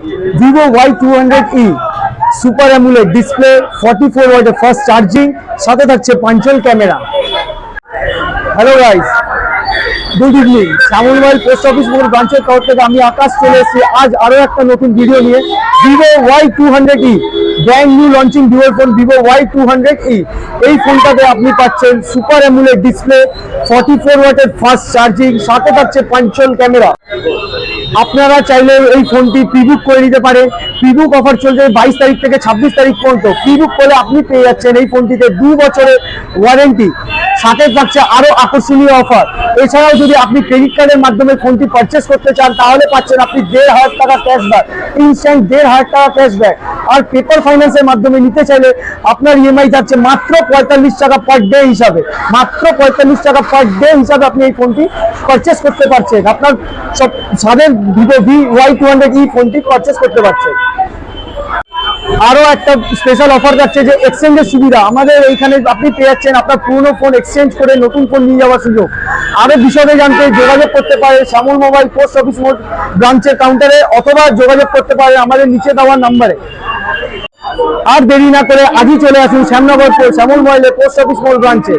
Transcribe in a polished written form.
Vivo Y200e super AMOLED display, 44 ওয়াটের fast charging, সাথে থাকছে punch hole camera. Hello guys, good evening. Shyamal mobile post office মোড় ব্রাঞ্চের তরফ থেকে আমি আকাশ চলে এসেছি আজ আরো একটা নতুন ভিডিও নিয়ে। Vivo Y200e brand new launching Vivo phone Vivo Y200e। এই ফোনটাতে আপনি পাচ্ছেন সুপার অ্যামোলেড ডিসপ্লে, 44 ওয়াটের ফাস্ট চার্জিং, সাথে থাকছে পাঞ্চল ক্যামেরা। আপনারা চাইলে এই ফোনটি প্রিবুক করে নিতে পারেন। প্রিবুক অফার চলছে 22 তারিখ থেকে 26 তারিখ পর্যন্ত। প্রিবুক করলে আপনি পেয়ে যাচ্ছেন এই ফোনটিতে 2 বছরের ওয়ারেন্টি, সাথে থাকছে আরো আকর্ষণীয় অফার। এছাড়াও যদি আপনি ক্রেডিট কার্ডের মাধ্যমে ফোনটি পারচেস করতে চান তাহলে পাচ্ছেন আপনি 1,500 টাকা ক্যাশব্যাক, ইনস্ট্যান্ট 1,500 টাকা ক্যাশব্যাক। আর পেপার ফাইন্যান্সের মাধ্যমে নিতে চাইলে আপনার ইএমআই যাচ্ছে মাত্র 45 টাকা পার ডে হিসাবে। মাত্র 45 টাকা পার ডে হিসাবে আপনি এই ফোনটি পারচেস করতে পারছেন। আপনার সব সাদের Vivo Y200e ফোনটি পারচেস করতে পারছেন। আরো একটা স্পেশাল অফার যাচ্ছে যে এক্সচেঞ্জের সুবিধা। আমাদের এইখানে আপনি পেয়ে যাচ্ছেন আপনার পুরনো ফোন এক্সচেঞ্জ করে নতুন ফোন নিয়ে যাওয়ার সুযোগ। আরো বিষয়ে জানতে যোগাযোগ করতে পারে শ্যামল মোবাইল পোস্ট অফিস মোড় ব্রাঞ্চের কাউন্টারে, অথবা যোগাযোগ করতে পারে আমাদের নিচে দেওয়া নাম্বারে। আর দেরি না করে আজই চলে আসুন শ্যামনগর শ্যামল মোবাইলের পোস্ট অফিস মোড় ব্রাঞ্চে।